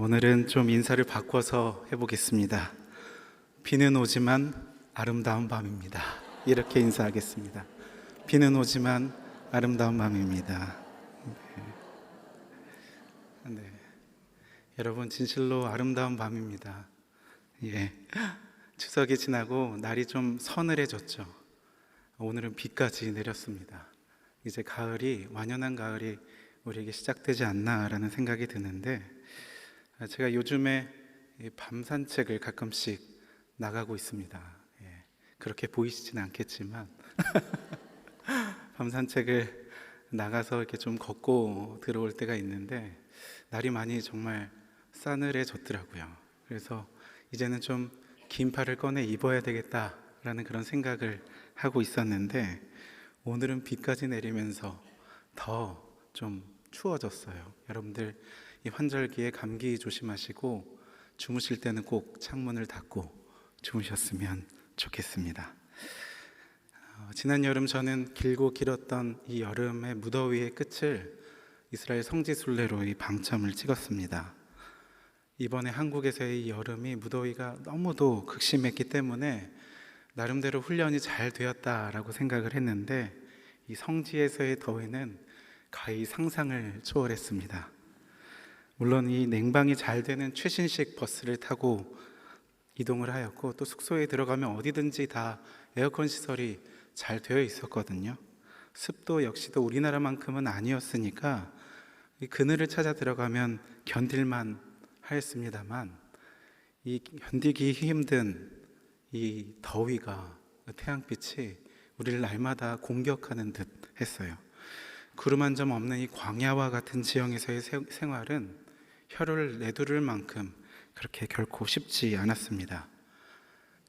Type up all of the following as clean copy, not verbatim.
오늘은 좀 인사를 바꿔서 해보겠습니다. 비는 오지만 아름다운 밤입니다. 이렇게 인사하겠습니다. 비는 오지만 아름다운 밤입니다. 네. 여러분, 진실로 아름다운 밤입니다. 예. 추석이 지나고 날이 좀 서늘해졌죠. 오늘은 비까지 내렸습니다. 이제 가을이, 완연한 가을이 우리에게 시작되지 않나라는 생각이 드는데, 제가 요즘에 밤 산책을 가끔씩 나가고 있습니다. 예, 그렇게 보이시진 않겠지만 밤 산책을 나가서 이렇게 좀 걷고 들어올 때가 있는데, 날이 많이 정말 싸늘해졌더라고요. 그래서 이제는 좀 긴팔을 꺼내 입어야 되겠다라는 그런 생각을 하고 있었는데, 오늘은 비까지 내리면서 더 좀 추워졌어요. 여러분들 이 환절기에 감기 조심하시고 주무실 때는 꼭 창문을 닫고 주무셨으면 좋겠습니다. 지난 여름 저는 길고 길었던 이 여름의 무더위의 끝을 이스라엘 성지순례로 이 방점을 찍었습니다. 이번에 한국에서의 이 여름이 무더위가 너무도 극심했기 때문에 나름대로 훈련이 잘 되었다라고 생각을 했는데, 이 성지에서의 더위는 가히 상상을 초월했습니다. 물론 이 냉방이 잘 되는 최신식 버스를 타고 이동을 하였고, 또 숙소에 들어가면 어디든지 다 에어컨 시설이 잘 되어 있었거든요. 습도 역시도 우리나라만큼은 아니었으니까 이 그늘을 찾아 들어가면 견딜만 하였습니다만, 이 견디기 힘든 이 더위가, 태양빛이 우리를 날마다 공격하는 듯 했어요. 구름 한 점 없는 이 광야와 같은 지형에서의 생활은 혀를 내두를 만큼 그렇게 결코 쉽지 않았습니다.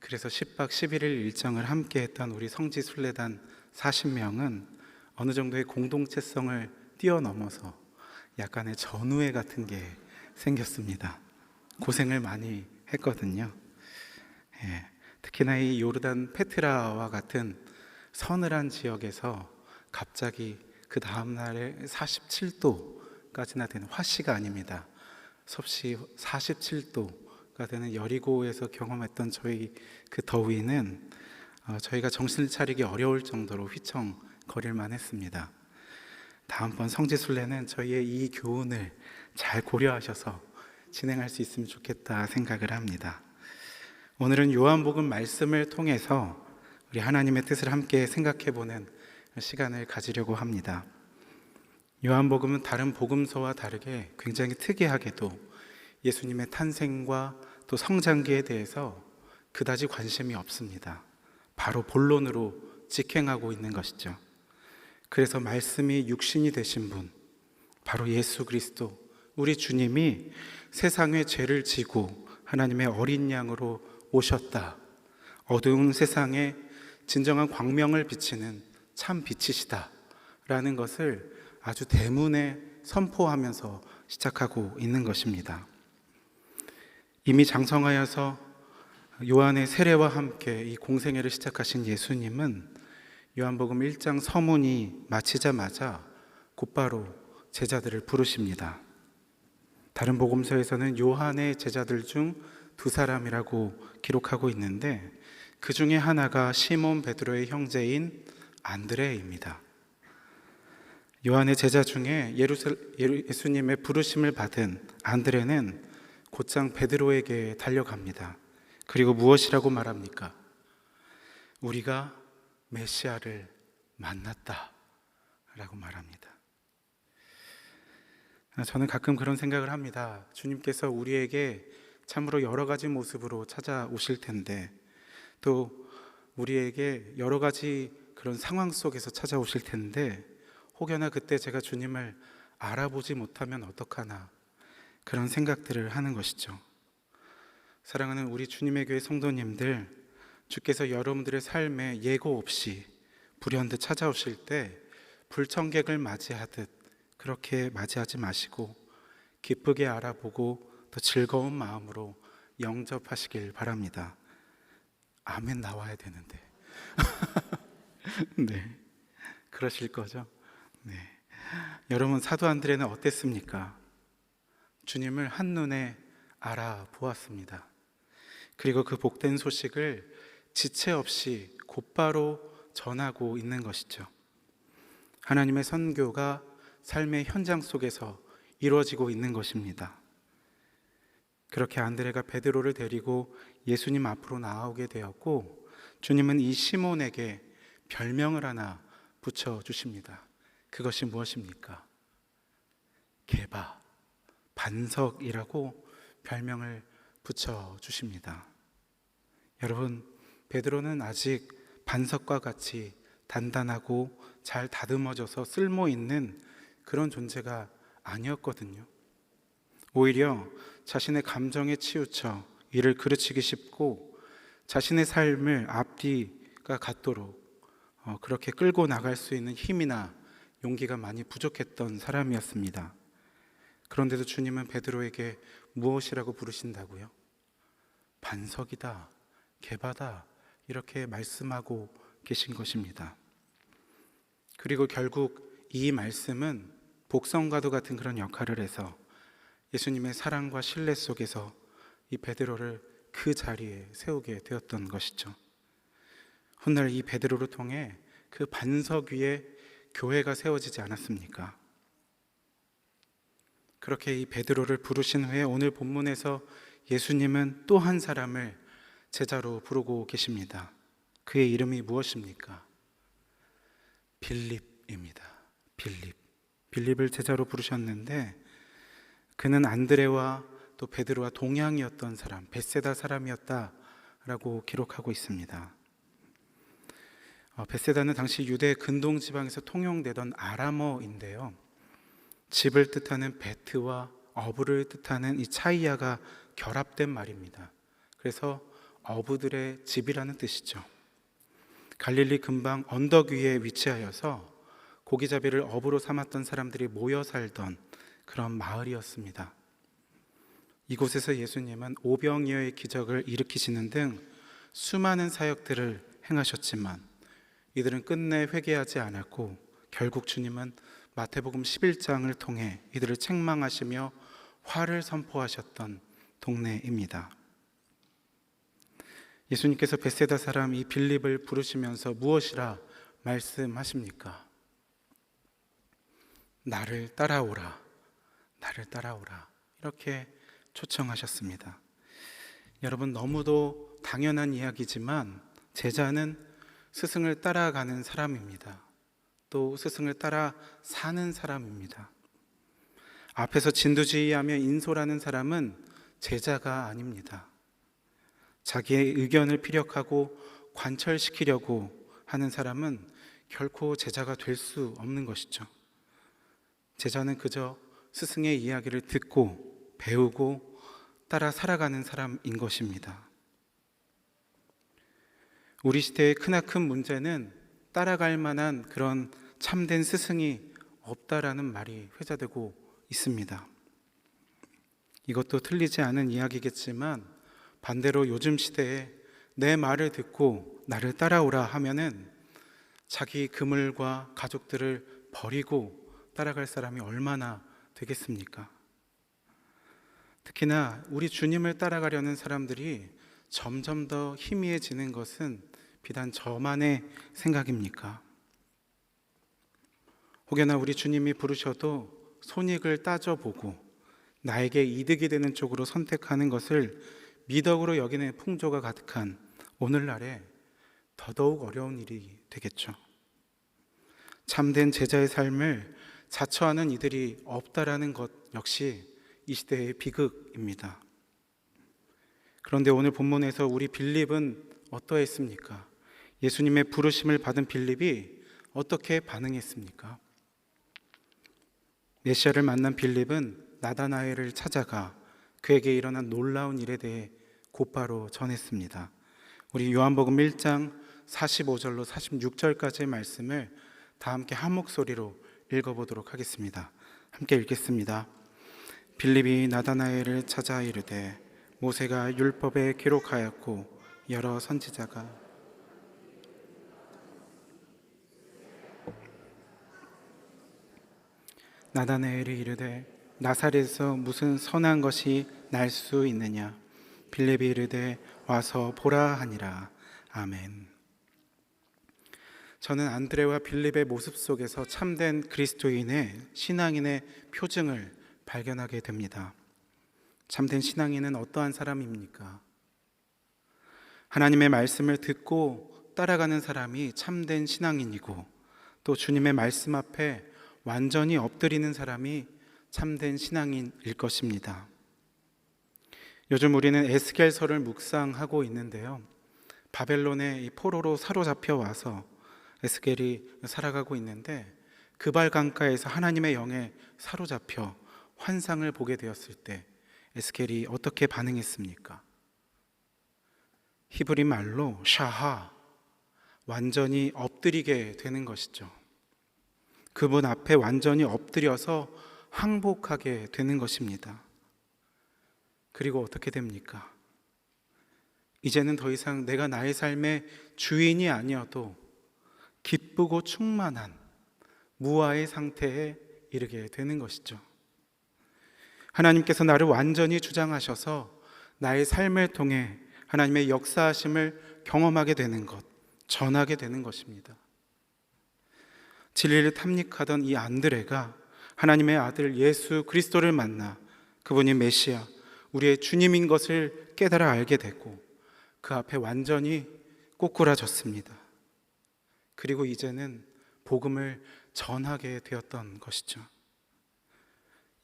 그래서 10박 11일 일정을 함께 했던 우리 성지순례단 40명은 어느 정도의 공동체성을 뛰어넘어서 약간의 전우회 같은 게 생겼습니다. 고생을 많이 했거든요. 예, 특히나 이 요르단 페트라와 같은 서늘한 지역에서 갑자기 그 다음날에 47도까지나 되는, 화씨가 아닙니다, 섭씨 47도가 되는 여리고에서 경험했던 저희 그 더위는 저희가 정신을 차리기 어려울 정도로 휘청거릴만 했습니다. 다음번 성지순례는 저희의 이 교훈을 잘 고려하셔서 진행할 수 있으면 좋겠다 생각을 합니다. 오늘은 요한복음 말씀을 통해서 우리 하나님의 뜻을 함께 생각해보는 시간을 가지려고 합니다. 요한복음은 다른 복음서와 다르게 굉장히 특이하게도 예수님의 탄생과 또 성장기에 대해서 그다지 관심이 없습니다. 바로 본론으로 직행하고 있는 것이죠. 그래서 말씀이 육신이 되신 분, 바로 예수 그리스도, 우리 주님이 세상의 죄를 지고 하나님의 어린 양으로 오셨다, 어두운 세상에 진정한 광명을 비치는 참 빛이시다 라는 것을 아주 대문에 선포하면서 시작하고 있는 것입니다. 이미 장성하여서 요한의 세례와 함께 이 공생애를 시작하신 예수님은 요한복음 1장 서문이 마치자마자 곧바로 제자들을 부르십니다. 다른 복음서에서는 요한의 제자들 중 2사람이라고 기록하고 있는데, 그 중에 하나가 시몬 베드로의 형제인 안드레입니다. 요한의 제자 중에 예수님의 부르심을 받은 안드레는 곧장 베드로에게 달려갑니다. 그리고 무엇이라고 말합니까? 우리가 메시아를 만났다 라고 말합니다. 저는 가끔 그런 생각을 합니다. 주님께서 우리에게 참으로 여러 가지 모습으로 찾아오실 텐데, 또 우리에게 여러 가지 그런 상황 속에서 찾아오실 텐데, 혹여나 그때 제가 주님을 알아보지 못하면 어떡하나, 그런 생각들을 하는 것이죠. 사랑하는 우리 주님의 교회 성도님들, 주께서 여러분들의 삶에 예고 없이 불현듯 찾아오실 때 불청객을 맞이하듯 그렇게 맞이하지 마시고 기쁘게 알아보고 더 즐거운 마음으로 영접하시길 바랍니다. 아멘 나와야 되는데 네, 그러실 거죠? 네. 여러분, 사도 안드레는 어땠습니까? 주님을 한눈에 알아보았습니다. 그리고 그 복된 소식을 지체 없이 곧바로 전하고 있는 것이죠. 하나님의 선교가 삶의 현장 속에서 이루어지고 있는 것입니다. 그렇게 안드레가 베드로를 데리고 예수님 앞으로 나아오게 되었고, 주님은 이 시몬에게 별명을 하나 붙여주십니다. 그것이 무엇입니까? 게바, 반석이라고 별명을 붙여주십니다. 여러분, 베드로는 아직 반석과 같이 단단하고 잘 다듬어져서 쓸모있는 그런 존재가 아니었거든요. 오히려 자신의 감정에 치우쳐 이를 그르치기 쉽고 자신의 삶을 앞뒤가 같도록 그렇게 끌고 나갈 수 있는 힘이나 용기가 많이 부족했던 사람이었습니다. 그런데도 주님은 베드로에게 무엇이라고 부르신다고요? 반석이다, 게바다, 이렇게 말씀하고 계신 것입니다. 그리고 결국 이 말씀은 복성과도 같은 그런 역할을 해서 예수님의 사랑과 신뢰 속에서 이 베드로를 그 자리에 세우게 되었던 것이죠. 훗날 이 베드로를 통해 그 반석 위에 교회가 세워지지 않았습니까? 그렇게 이 베드로를 부르신 후에 오늘 본문에서 예수님은 또 한 사람을 제자로 부르고 계십니다. 그의 이름이 무엇입니까? 빌립입니다. 빌립을 제자로 부르셨는데 그는 안드레와 또 베드로와 동양이었던 사람, 벳세다 사람이었다라고 기록하고 있습니다. 벳세다는 당시 유대 근동 지방에서 통용되던 아람어인데요, 집을 뜻하는 베트와 어부를 뜻하는 이 차이야가 결합된 말입니다. 그래서 어부들의 집이라는 뜻이죠. 갈릴리 근방 언덕 위에 위치하여서 고기잡이를 어부로 삼았던 사람들이 모여 살던 그런 마을이었습니다. 이곳에서 예수님은 오병이어의 기적을 일으키시는 등 수많은 사역들을 행하셨지만 이들은 끝내 회개하지 않았고 결국 주님은 마태복음 11장을 통해 이들을 책망하시며 화를 선포하셨던 동네입니다. 예수님께서 벳세다 사람 이 빌립을 부르시면서 무엇이라 말씀하십니까? 나를 따라오라, 나를 따라오라, 이렇게 초청하셨습니다. 여러분, 너무도 당연한 이야기지만 제자는 스승을 따라가는 사람입니다. 또 스승을 따라 사는 사람입니다. 앞에서 진두지휘하며 인솔하는 사람은 제자가 아닙니다. 자기의 의견을 피력하고 관철시키려고 하는 사람은 결코 제자가 될 수 없는 것이죠. 제자는 그저 스승의 이야기를 듣고 배우고 따라 살아가는 사람인 것입니다. 우리 시대의 크나큰 문제는 따라갈 만한 그런 참된 스승이 없다라는 말이 회자되고 있습니다. 이것도 틀리지 않은 이야기겠지만 반대로 요즘 시대에 내 말을 듣고 나를 따라오라 하면은 자기 그물과 가족들을 버리고 따라갈 사람이 얼마나 되겠습니까? 특히나 우리 주님을 따라가려는 사람들이 점점 더 희미해지는 것은 비단 저만의 생각입니까? 혹여나 우리 주님이 부르셔도 손익을 따져보고 나에게 이득이 되는 쪽으로 선택하는 것을 미덕으로 여기는 풍조가 가득한 오늘날에 더더욱 어려운 일이 되겠죠. 참된 제자의 삶을 자처하는 이들이 없다라는 것 역시 이 시대의 비극입니다. 그런데 오늘 본문에서 우리 빌립은 어떠했습니까? 예수님의 부르심을 받은 빌립이 어떻게 반응했습니까? 메시아를 만난 빌립은 나다나엘을 찾아가 그에게 일어난 놀라운 일에 대해 곧바로 전했습니다. 우리 요한복음 1장 45절로 46절까지의 말씀을 다 함께 한 목소리로 읽어보도록 하겠습니다. 함께 읽겠습니다. 빌립이 나다나엘을 찾아 이르되 모세가 율법에 기록하였고 여러 선지자가 나다나엘이 이르되 나사렛에서 무슨 선한 것이 날 수 있느냐? 빌립이 이르되 와서 보라 하니라. 아멘. 저는 안드레와 빌립의 모습 속에서 참된 그리스도인의 신앙인의 표징을 발견하게 됩니다. 참된 신앙인은 어떠한 사람입니까? 하나님의 말씀을 듣고 따라가는 사람이 참된 신앙인이고, 또 주님의 말씀 앞에 완전히 엎드리는 사람이 참된 신앙인일 것입니다. 요즘 우리는 에스겔서를 묵상하고 있는데요, 바벨론의 이 포로로 사로잡혀 와서 에스겔이 살아가고 있는데, 그발 강가에서 하나님의 영에 사로잡혀 환상을 보게 되었을 때 에스겔이 어떻게 반응했습니까? 히브리 말로 샤하, 완전히 엎드리게 되는 것이죠. 그분 앞에 완전히 엎드려서 항복하게 되는 것입니다. 그리고 어떻게 됩니까? 이제는 더 이상 내가 나의 삶의 주인이 아니어도 기쁘고 충만한 무아의 상태에 이르게 되는 것이죠. 하나님께서 나를 완전히 주장하셔서 나의 삶을 통해 하나님의 역사하심을 경험하게 되는 것, 전하게 되는 것입니다. 진리를 탐닉하던 이 안드레가 하나님의 아들 예수 그리스도를 만나 그분이 메시아, 우리의 주님인 것을 깨달아 알게 되고 그 앞에 완전히 꼬꾸라졌습니다. 그리고 이제는 복음을 전하게 되었던 것이죠.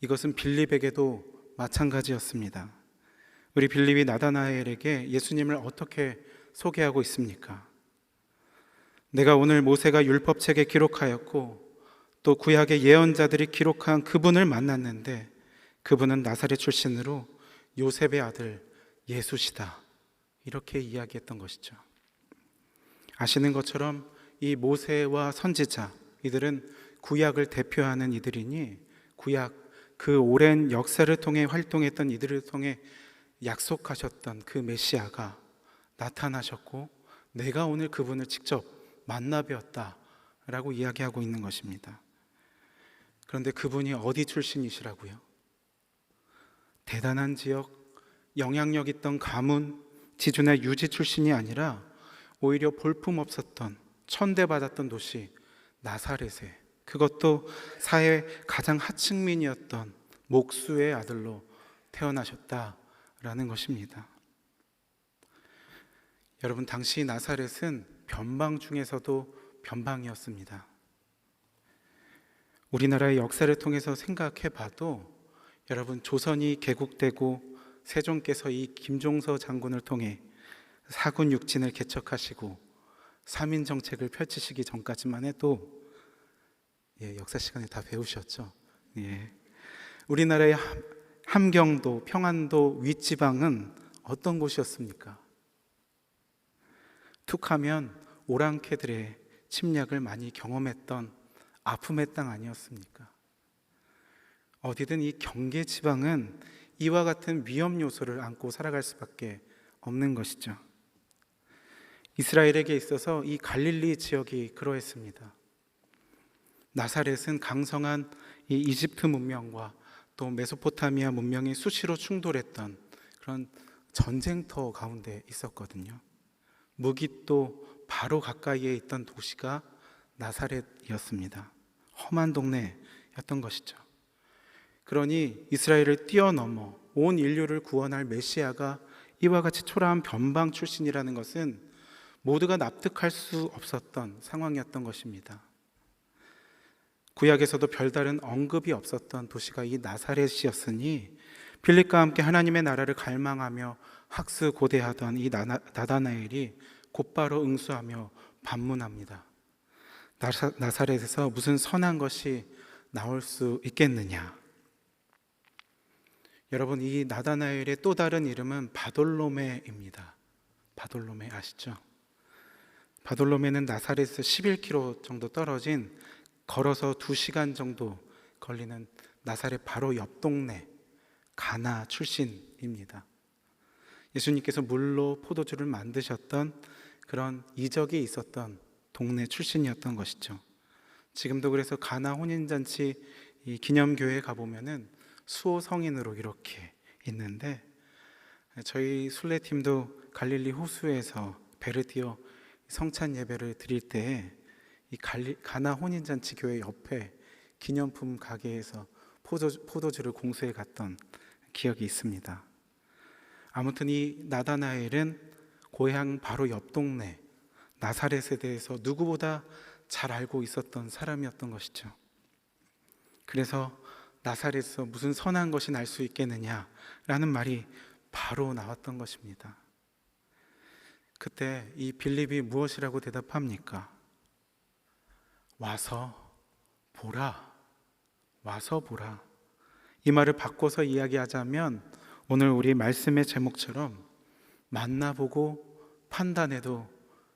이것은 빌립에게도 마찬가지였습니다. 우리 빌립이 나다나엘에게 예수님을 어떻게 소개하고 있습니까? 내가 오늘 모세가 율법책에 기록하였고 또 구약의 예언자들이 기록한 그분을 만났는데 그분은 나사렛 출신으로 요셉의 아들 예수시다, 이렇게 이야기했던 것이죠. 아시는 것처럼 이 모세와 선지자, 이들은 구약을 대표하는 이들이니 구약 그 오랜 역사를 통해 활동했던 이들을 통해 약속하셨던 그 메시아가 나타나셨고 내가 오늘 그분을 직접 만나 뵈었다라고 이야기하고 있는 것입니다. 그런데 그분이 어디 출신이시라고요? 대단한 지역, 영향력 있던 가문, 지존의 유지 출신이 아니라 오히려 볼품없었던 천대받았던 도시 나사렛에, 그것도 사회 가장 하층민이었던 목수의 아들로 태어나셨다라는 것입니다. 여러분, 당시 나사렛은 변방 중에서도 변방이었습니다. 우리나라의 역사를 통해서 생각해 봐도 여러분, 조선이 개국되고 세종께서 이 김종서 장군을 통해 사군 육진을 개척하시고 3인 정책을 펼치시기 전까지만 해도 역사 시간에 다 배우셨죠? 우리나라의 함경도, 평안도 윗지방은 어떤 곳이었습니까? 툭하면 오랑캐들의 침략을 많이 경험했던 아픔의 땅 아니었습니까? 어디든 이 경계 지방은 이와 같은 위험 요소를 안고 살아갈 수밖에 없는 것이죠. 이스라엘에게 있어서 이 갈릴리 지역이 그러했습니다. 나사렛은 강성한 이 이집트 문명과 또 메소포타미아 문명이 수시로 충돌했던 그런 전쟁터 가운데 있었거든요. 무깃도 바로 가까이에 있던 도시가 나사렛이었습니다. 험한 동네였던 것이죠. 그러니 이스라엘을 뛰어넘어 온 인류를 구원할 메시아가 이와 같이 초라한 변방 출신이라는 것은 모두가 납득할 수 없었던 상황이었던 것입니다. 구약에서도 별다른 언급이 없었던 도시가 이 나사렛이었으니 빌립과 함께 하나님의 나라를 갈망하며 학수고대하던 이 나다나엘이 곧바로 응수하며 반문합니다. 나사렛에서 무슨 선한 것이 나올 수 있겠느냐? 여러분, 이 나다나엘의 또 다른 이름은 바돌로메입니다. 바돌로메 아시죠? 바돌로메는 나사렛에서 11km 정도 떨어진, 걸어서 2시간 정도 걸리는 나사렛 바로 옆 동네 가나 출신입니다. 예수님께서 물로 포도주를 만드셨던 그런 이적이 있었던 동네 출신이었던 것이죠. 지금도 그래서 가나 혼인잔치 이 기념교회에 가보면은 수호 성인으로 이렇게 있는데, 저희 순례팀도 갈릴리 호수에서 베르디어 성찬 예배를 드릴 때 이 가나 혼인잔치 교회 옆에 기념품 가게에서 포도주를 공수해 갔던 기억이 있습니다. 아무튼 이 나다나엘은 고향 바로 옆 동네 나사렛에 대해서 누구보다 잘 알고 있었던 사람이었던 것이죠. 그래서 나사렛에서 무슨 선한 것이 날 수 있겠느냐라는 말이 바로 나왔던 것입니다. 그때 이 빌립이 무엇이라고 대답합니까? 와서 보라. 와서 보라. 이 말을 바꿔서 이야기하자면 오늘 우리 말씀의 제목처럼 만나보고 판단해도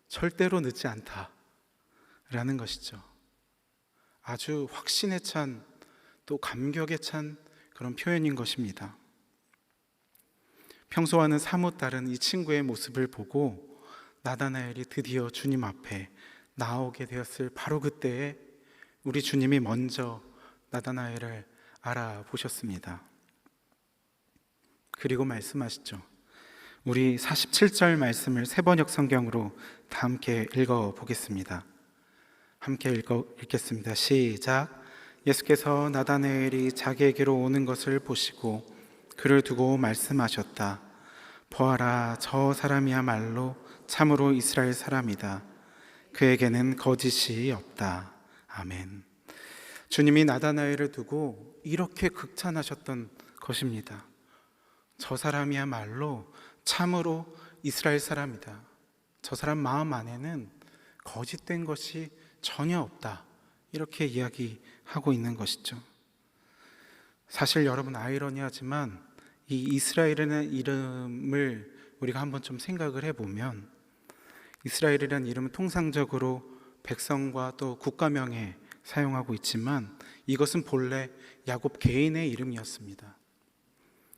절대로 늦지 않다라는 것이죠. 아주 확신에 찬, 또 감격에 찬 그런 표현인 것입니다. 평소와는 사뭇 다른 이 친구의 모습을 보고 나다나엘이 드디어 주님 앞에 나오게 되었을 바로 그때에 우리 주님이 먼저 나다나엘을 알아보셨습니다. 그리고 말씀하시죠. 우리 47절 말씀을 새번역 성경으로 다 함께 읽어보겠습니다. 함께 읽겠습니다. 시작. 예수께서 나다나엘이 자기에게로 오는 것을 보시고 그를 두고 말씀하셨다. 보아라, 저 사람이야말로 참으로 이스라엘 사람이다. 그에게는 거짓이 없다. 아멘. 주님이 나다나엘을 두고 이렇게 극찬하셨던 것입니다. 저 사람이야말로 참으로 이스라엘 사람이다. 저 사람 마음 안에는 거짓된 것이 전혀 없다. 이렇게 이야기하고 있는 것이죠. 사실 여러분, 아이러니하지만 이 이스라엘이라는 이름을 우리가 한번 좀 생각을 해보면, 이스라엘이라는 이름은 통상적으로 백성과 또 국가명에 사용하고 있지만 이것은 본래 야곱 개인의 이름이었습니다.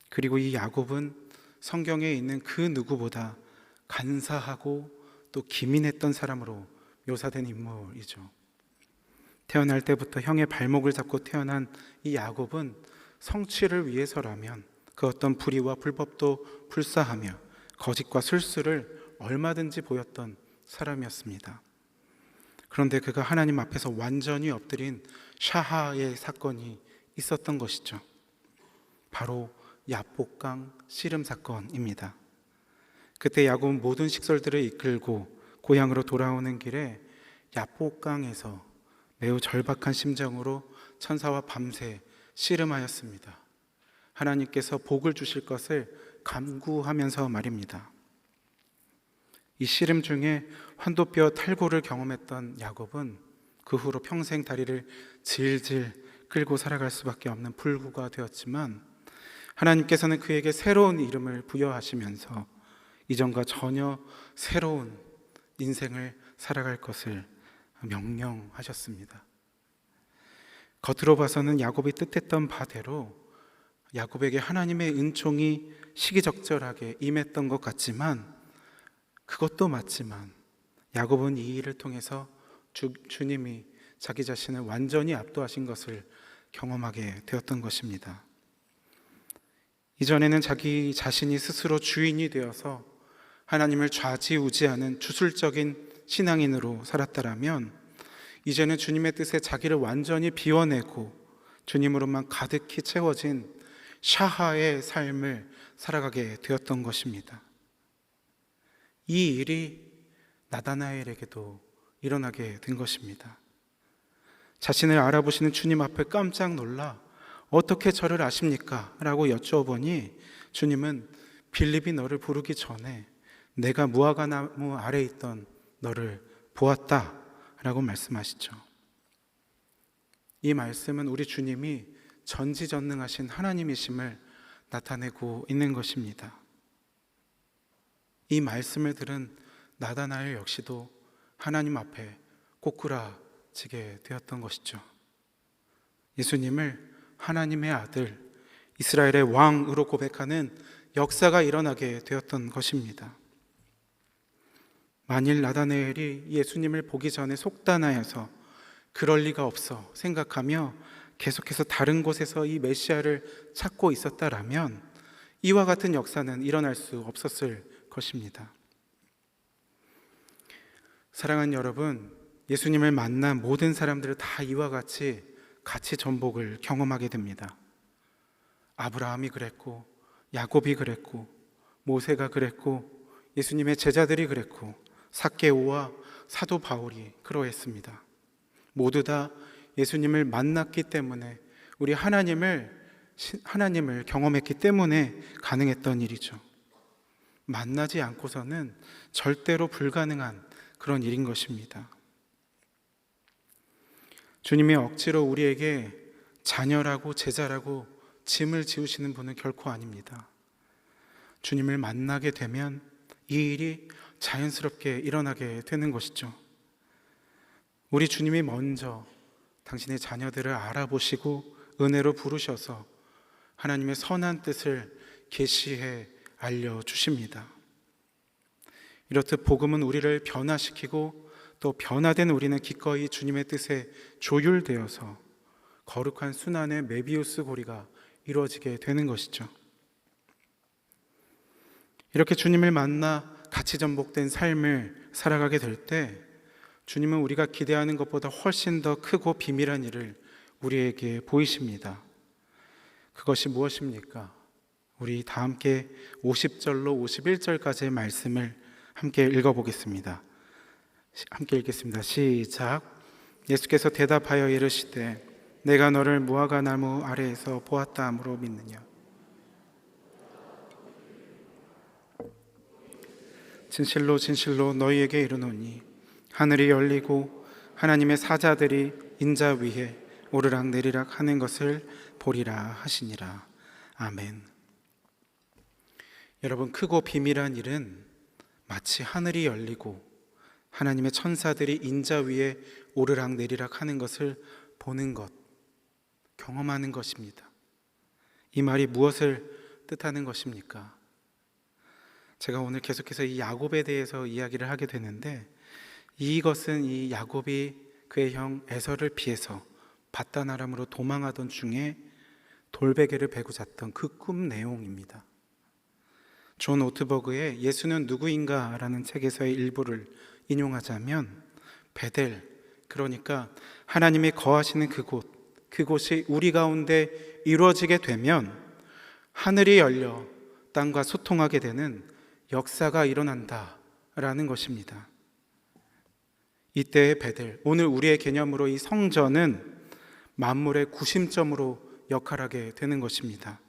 그리고 이 야곱은 성경에 있는 그 누구보다 간사하고 또 기민했던 사람으로 묘사된 인물이죠. 태어날 때부터 형의 발목을 잡고 태어난 이 야곱은 성취를 위해서라면 그 어떤 불의와 불법도 불사하며 거짓과 술수를 얼마든지 보였던 사람이었습니다. 그런데 그가 하나님 앞에서 완전히 엎드린 샤하의 사건이 있었던 것이죠. 바로 야복강 씨름 사건입니다. 그때 야곱은 모든 식솔들을 이끌고 고향으로 돌아오는 길에 야복강에서 매우 절박한 심정으로 천사와 밤새 씨름하였습니다. 하나님께서 복을 주실 것을 간구하면서 말입니다. 이 씨름 중에 환도뼈 탈골을 경험했던 야곱은 그 후로 평생 다리를 질질 끌고 살아갈 수밖에 없는 불구가 되었지만, 하나님께서는 그에게 새로운 이름을 부여하시면서 이전과 전혀 새로운 인생을 살아갈 것을 명령하셨습니다. 겉으로 봐서는 야곱이 뜻했던 바대로 야곱에게 하나님의 은총이 시기적절하게 임했던 것 같지만, 그것도 맞지만 야곱은 이 일을 통해서 주님이 자기 자신을 완전히 압도하신 것을 경험하게 되었던 것입니다. 이전에는 자기 자신이 스스로 주인이 되어서 하나님을 좌지우지하는 주술적인 신앙인으로 살았다라면, 이제는 주님의 뜻에 자기를 완전히 비워내고 주님으로만 가득히 채워진 샤하의 삶을 살아가게 되었던 것입니다. 이 일이 나다나엘에게도 일어나게 된 것입니다. 자신을 알아보시는 주님 앞에 깜짝 놀라 어떻게 저를 아십니까? 라고 여쭤보니 주님은 빌립이 너를 부르기 전에 내가 무화과 나무 아래에 있던 너를 보았다 라고 말씀하시죠. 이 말씀은 우리 주님이 전지전능하신 하나님이심을 나타내고 있는 것입니다. 이 말씀을 들은 나다나엘 역시도 하나님 앞에 꼬꾸라지게 되었던 것이죠. 예수님을 하나님의 아들, 이스라엘의 왕으로 고백하는 역사가 일어나게 되었던 것입니다. 만일 나다나엘이 예수님을 보기 전에 속단하여서 그럴 리가 없어 생각하며 계속해서 다른 곳에서 이 메시아를 찾고 있었다라면 이와 같은 역사는 일어날 수 없었을 것입니다. 사랑하는 여러분, 예수님을 만난 모든 사람들은 다 이와 같이 전복을 경험하게 됩니다. 아브라함이 그랬고, 야곱이 그랬고, 모세가 그랬고, 예수님의 제자들이 그랬고, 삭개오와 사도 바울이 그러했습니다. 모두 다 예수님을 만났기 때문에, 우리 하나님을 경험했기 때문에 가능했던 일이죠. 만나지 않고서는 절대로 불가능한 그런 일인 것입니다. 주님이 억지로 우리에게 자녀라고 제자라고 짐을 지우시는 분은 결코 아닙니다. 주님을 만나게 되면 이 일이 자연스럽게 일어나게 되는 것이죠. 우리 주님이 먼저 당신의 자녀들을 알아보시고 은혜로 부르셔서 하나님의 선한 뜻을 계시해 알려주십니다. 이렇듯 복음은 우리를 변화시키고 또 변화된 우리는 기꺼이 주님의 뜻에 조율되어서 거룩한 순환의 메비우스 고리가 이루어지게 되는 것이죠. 이렇게 주님을 만나 같이 전복된 삶을 살아가게 될 때 주님은 우리가 기대하는 것보다 훨씬 더 크고 비밀한 일을 우리에게 보이십니다. 그것이 무엇입니까? 우리 다 함께 50절로 51절까지의 말씀을 함께 읽어보겠습니다. 함께 읽겠습니다. 시작. 예수께서 대답하여 이르시되 내가 너를 무화과 나무 아래에서 보았다 함으로 믿느냐? 진실로 진실로 너희에게 이르노니 하늘이 열리고 하나님의 사자들이 인자 위에 오르락 내리락 하는 것을 보리라 하시니라. 아멘. 여러분, 크고 비밀한 일은 마치 하늘이 열리고 하나님의 천사들이 인자 위에 오르락 내리락 하는 것을 보는 것, 경험하는 것입니다. 이 말이 무엇을 뜻하는 것입니까? 제가 오늘 계속해서 이 야곱에 대해서 이야기를 하게 되는데, 이것은 이 야곱이 그의 형 에서를 피해서 밧단 아람으로 도망하던 중에 돌베개를 베고 잤던 그 꿈 내용입니다. 존 오트버그의 예수는 누구인가 라는 책에서의 일부를 인용하자면, 베델, 그러니까 하나님이 거하시는 그곳이 우리 가운데 이루어지게 되면 하늘이 열려 땅과 소통하게 되는 역사가 일어난다 라는 것입니다. 이때의 베델, 오늘 우리의 개념으로 이 성전은 만물의 구심점으로 역할하게 되는 것입니다.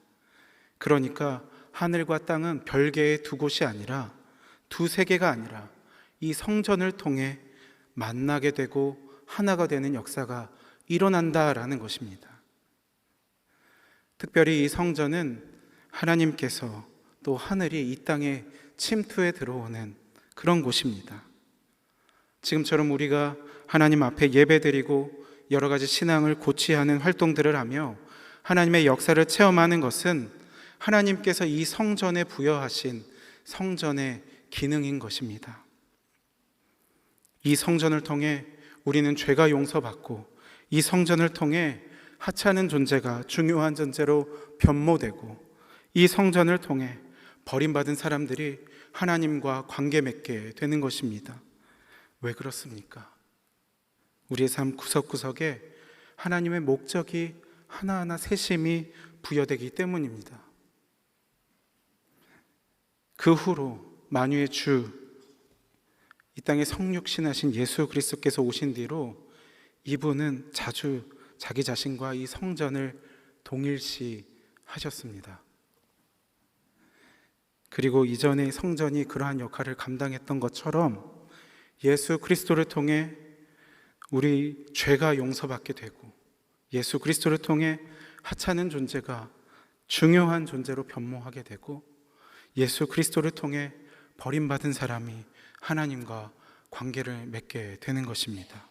그러니까 하늘과 땅은 별개의 두 곳이 아니라, 두 세계가 아니라 이 성전을 통해 만나게 되고 하나가 되는 역사가 일어난다라는 것입니다. 특별히 이 성전은 하나님께서 또 하늘이 이 땅에 침투해 들어오는 그런 곳입니다. 지금처럼 우리가 하나님 앞에 예배드리고 여러 가지 신앙을 고취하는 활동들을 하며 하나님의 역사를 체험하는 것은 하나님께서 이 성전에 부여하신 성전의 기능인 것입니다. 이 성전을 통해 우리는 죄가 용서받고, 이 성전을 통해 하찮은 존재가 중요한 존재로 변모되고, 이 성전을 통해 버림받은 사람들이 하나님과 관계 맺게 되는 것입니다. 왜 그렇습니까? 우리의 삶 구석구석에 하나님의 목적이 하나하나 세심히 부여되기 때문입니다. 그 후로 만유의 주, 이 땅에 성육신하신 예수 그리스도께서 오신 뒤로 이분은 자주 자기 자신과 이 성전을 동일시 하셨습니다. 그리고 이전의 성전이 그러한 역할을 감당했던 것처럼 예수 그리스도를 통해 우리 죄가 용서받게 되고, 예수 그리스도를 통해 하찮은 존재가 중요한 존재로 변모하게 되고, 예수 그리스도를 통해 버림받은 사람이 하나님과 관계를 맺게 되는 것입니다.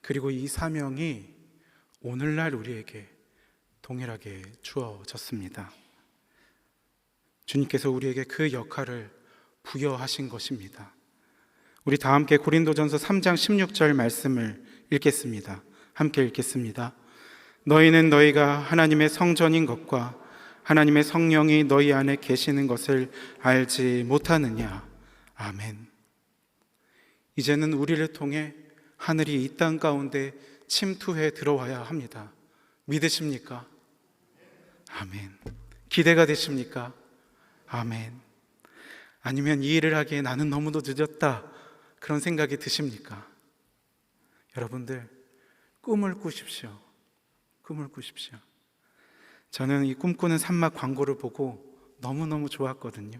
그리고 이 사명이 오늘날 우리에게 동일하게 주어졌습니다. 주님께서 우리에게 그 역할을 부여하신 것입니다. 우리 다 함께 고린도전서 3장 16절 말씀을 읽겠습니다. 함께 읽겠습니다. 너희는 너희가 하나님의 성전인 것과 하나님의 성령이 너희 안에 계시는 것을 알지 못하느냐. 아멘. 이제는 우리를 통해 하늘이 이 땅 가운데 침투해 들어와야 합니다. 믿으십니까? 아멘. 기대가 되십니까? 아멘. 아니면 이 일을 하기에 나는 너무도 늦었다, 그런 생각이 드십니까? 여러분들, 꿈을 꾸십시오. 꿈을 꾸십시오. 저는 이 꿈꾸는 산막 광고를 보고 너무너무 좋았거든요.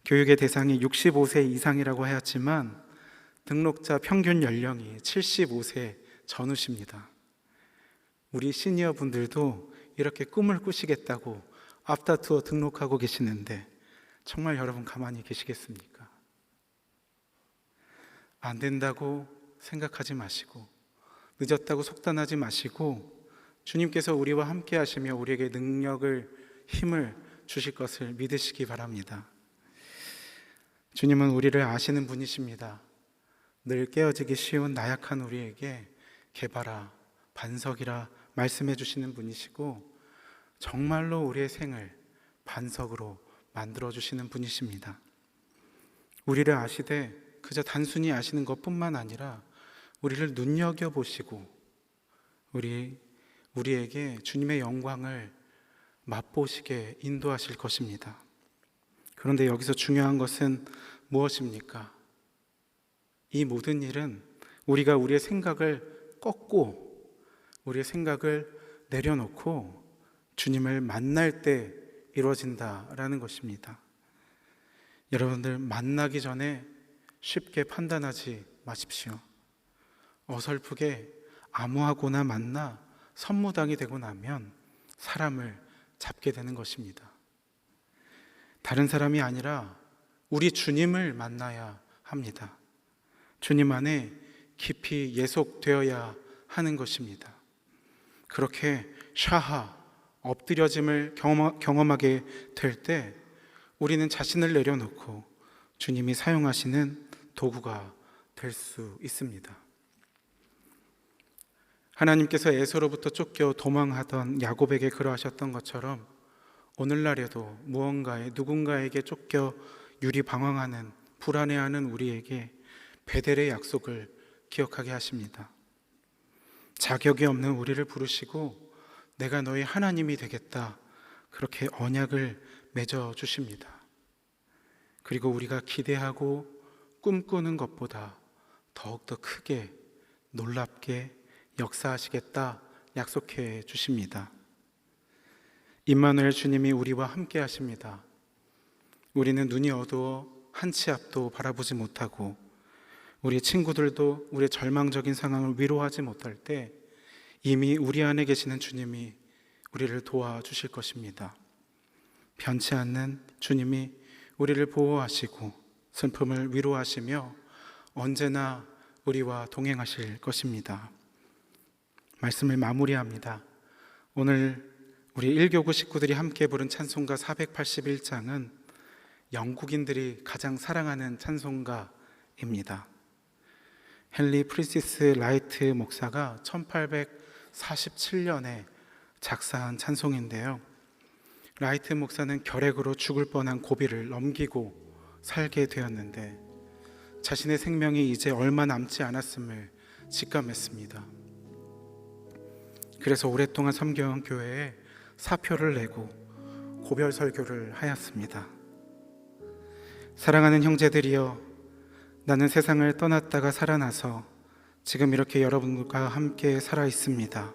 교육의 대상이 65세 이상이라고 하였지만 등록자 평균 연령이 75세 전후십니다. 우리 시니어 분들도 이렇게 꿈을 꾸시겠다고 앞다투어 등록하고 계시는데 정말 여러분 가만히 계시겠습니까? 안 된다고 생각하지 마시고, 늦었다고 속단하지 마시고, 주님께서 우리와 함께 하시며 우리에게 능력을, 힘을 주실 것을 믿으시기 바랍니다. 주님은 우리를 아시는 분이십니다. 늘 깨어지기 쉬운 나약한 우리에게 개바라, 반석이라 말씀해 주시는 분이시고, 정말로 우리의 생을 반석으로 만들어 주시는 분이십니다. 우리를 아시되 그저 단순히 아시는 것뿐만 아니라 우리를 눈여겨보시고 우리에게 주님의 영광을 맛보시게 인도하실 것입니다. 그런데 여기서 중요한 것은 무엇입니까? 이 모든 일은 우리가 우리의 생각을 꺾고 우리의 생각을 내려놓고 주님을 만날 때 이루어진다라는 것입니다. 여러분들, 만나기 전에 쉽게 판단하지 마십시오. 어설프게 아무하고나 만나 선무당이 되고 나면 사람을 잡게 되는 것입니다. 다른 사람이 아니라 우리 주님을 만나야 합니다. 주님 안에 깊이 예속되어야 하는 것입니다. 그렇게 샤하, 엎드려짐을 경험하게 될 때 우리는 자신을 내려놓고 주님이 사용하시는 도구가 될 수 있습니다. 하나님께서 에서로부터 쫓겨 도망하던 야곱에게 그러하셨던 것처럼 오늘날에도 무언가에 누군가에게 쫓겨 유리방황하는, 불안해하는 우리에게 베델의 약속을 기억하게 하십니다. 자격이 없는 우리를 부르시고 내가 너희 하나님이 되겠다, 그렇게 언약을 맺어 주십니다. 그리고 우리가 기대하고 꿈꾸는 것보다 더욱더 크게, 놀랍게 역사하시겠다 약속해 주십니다. 임마누엘 주님이 우리와 함께 하십니다. 우리는 눈이 어두워 한 치 앞도 바라보지 못하고 우리 친구들도 우리의 절망적인 상황을 위로하지 못할 때 이미 우리 안에 계시는 주님이 우리를 도와주실 것입니다. 변치 않는 주님이 우리를 보호하시고 슬픔을 위로하시며 언제나 우리와 동행하실 것입니다. 말씀을 마무리합니다. 오늘 우리 1교구 식구들이 함께 부른 찬송가 481장은 영국인들이 가장 사랑하는 찬송가입니다. 헨리 프리시스 라이트 목사가 1847년에 작사한 찬송인데요, 라이트 목사는 결핵으로 죽을 뻔한 고비를 넘기고 살게 되었는데 자신의 생명이 이제 얼마 남지 않았음을 직감했습니다. 그래서 오랫동안 섬겨온 교회에 사표를 내고 고별 설교를 하였습니다. 사랑하는 형제들이여, 나는 세상을 떠났다가 살아나서 지금 이렇게 여러분과 함께 살아 있습니다.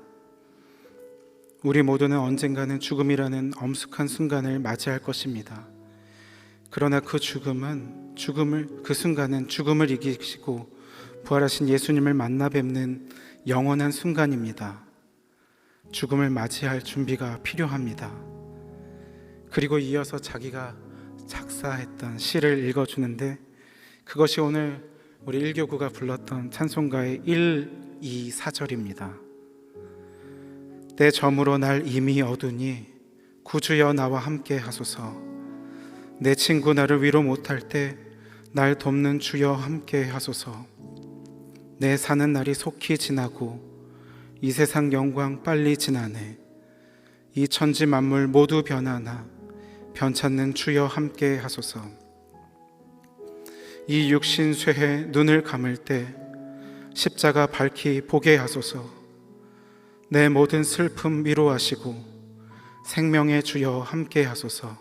우리 모두는 언젠가는 죽음이라는 엄숙한 순간을 맞이할 것입니다. 그러나 그 순간은 죽음을 이기시고 부활하신 예수님을 만나 뵙는 영원한 순간입니다. 죽음을 맞이할 준비가 필요합니다. 그리고 이어서 자기가 작사했던 시를 읽어주는데 그것이 오늘 우리 1교구가 불렀던 찬송가의 1, 2, 4절입니다. 내 점으로 날 이미 얻으니 구주여 나와 함께 하소서. 내 친구 나를 위로 못할 때 날 돕는 주여 함께 하소서. 내 사는 날이 속히 지나고 이 세상 영광 빨리 지나네. 이 천지 만물 모두 변하나 변찮는 주여 함께 하소서. 이 육신 쇠해 눈을 감을 때 십자가 밝히 보게 하소서. 내 모든 슬픔 위로하시고 생명의 주여 함께 하소서.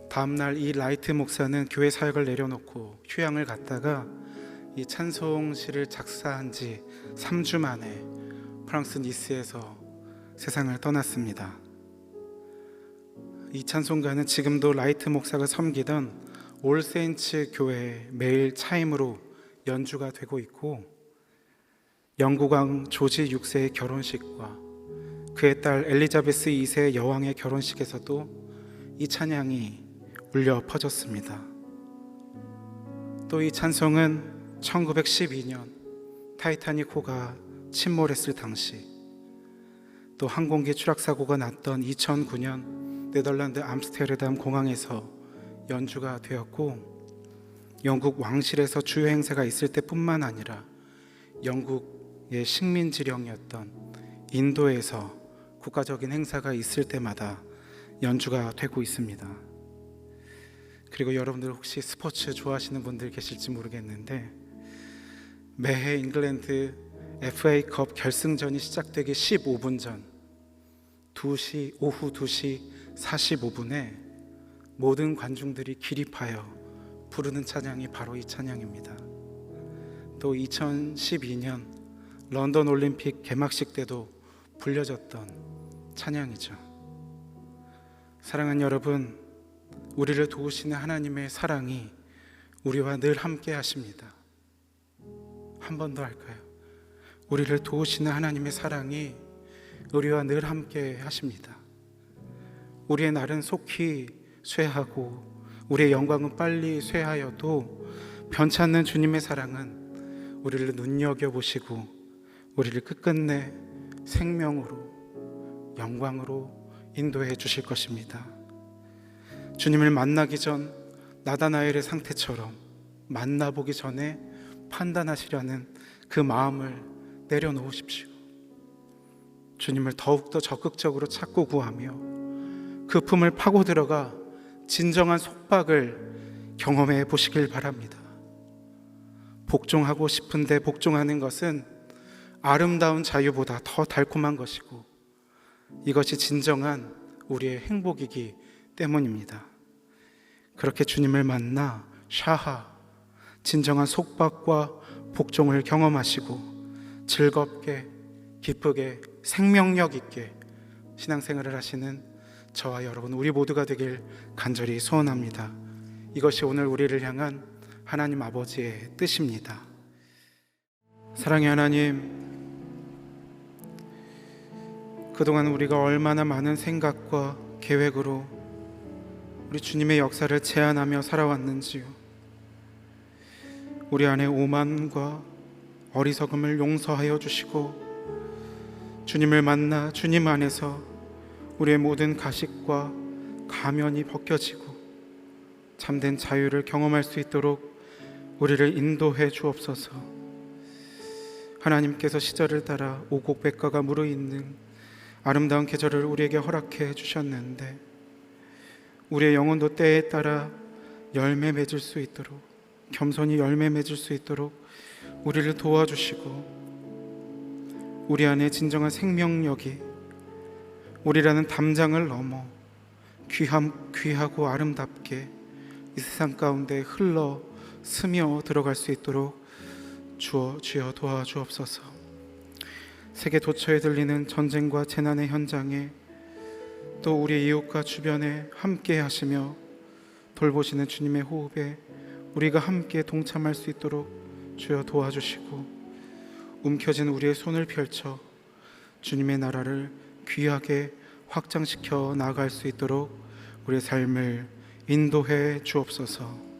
다음날 이 라이트 목사는 교회 사역을 내려놓고 휴양을 갔다가 이 찬송시를 작사한 지 3주 만에 프랑스 니스에서 세상을 떠났습니다. 이 찬송가는 지금도 라이트 목사가 섬기던 올세인츠 교회에 매일 차임으로 연주가 되고 있고, 영국 왕 조지 6세의 결혼식과 그의 딸 엘리자베스 2세 여왕의 결혼식에서도 이 찬양이 울려 퍼졌습니다. 또 이 찬송은 1912년 타이타닉호가 침몰했을 당시, 또 항공기 추락 사고가 났던 2009년 네덜란드 암스테르담 공항에서 연주가 되었고, 영국 왕실에서 주요 행사가 있을 때뿐만 아니라 영국의 식민지령이었던 인도에서 국가적인 행사가 있을 때마다 연주가 되고 있습니다. 그리고 여러분들 혹시 스포츠 좋아하시는 분들 계실지 모르겠는데, 매해 잉글랜드 FA컵 결승전이 시작되기 15분 전 오후 2시 45분에 모든 관중들이 기립하여 부르는 찬양이 바로 이 찬양입니다. 또 2012년 런던 올림픽 개막식 때도 불려졌던 찬양이죠. 사랑하는 여러분, 우리를 도우시는 하나님의 사랑이 우리와 늘 함께 하십니다. 한 번 더 할까요? 우리를 도우시는 하나님의 사랑이 우리와 늘 함께 하십니다. 우리의 날은 속히 쇠하고 우리의 영광은 빨리 쇠하여도 변찮는 주님의 사랑은 우리를 눈여겨보시고 우리를 끝끝내 생명으로 영광으로 인도해 주실 것입니다. 주님을 만나기 전 나다나엘의 상태처럼 만나보기 전에 판단하시려는 그 마음을 내려놓으십시오. 주님을 더욱더 적극적으로 찾고 구하며 그 품을 파고 들어가 진정한 속박을 경험해 보시길 바랍니다. 복종하고 싶은데 복종하는 것은 아름다운 자유보다 더 달콤한 것이고, 이것이 진정한 우리의 행복이기 때문입니다. 그렇게 주님을 만나 샤하, 진정한 속박과 복종을 경험하시고 즐겁게 기쁘게 생명력 있게 신앙생활을 하시는 저와 여러분, 우리 모두가 되길 간절히 소원합니다. 이것이 오늘 우리를 향한 하나님 아버지의 뜻입니다. 사랑의 하나님, 그동안 우리가 얼마나 많은 생각과 계획으로 우리 주님의 역사를 제한하며 살아왔는지요. 우리 안에 오만과 어리석음을 용서하여 주시고, 주님을 만나 주님 안에서 우리의 모든 가식과 가면이 벗겨지고 참된 자유를 경험할 수 있도록 우리를 인도해 주옵소서. 하나님께서 시절을 따라 오곡백과가 무르익는 아름다운 계절을 우리에게 허락해 주셨는데, 우리의 영혼도 때에 따라 열매 맺을 수 있도록, 겸손히 열매 맺을 수 있도록 우리를 도와주시고, 우리 안에 진정한 생명력이 우리라는 담장을 넘어 귀하고 아름답게 이 세상 가운데 흘러 스며 들어갈 수 있도록 주여 도와주옵소서. 세계 도처에 들리는 전쟁과 재난의 현장에, 또 우리 이웃과 주변에 함께 하시며 돌보시는 주님의 호흡에 우리가 함께 동참할 수 있도록 주여 도와주시고, 움켜진 우리의 손을 펼쳐 주님의 나라를 귀하게 확장시켜 나아갈 수 있도록 우리의 삶을 인도해 주옵소서.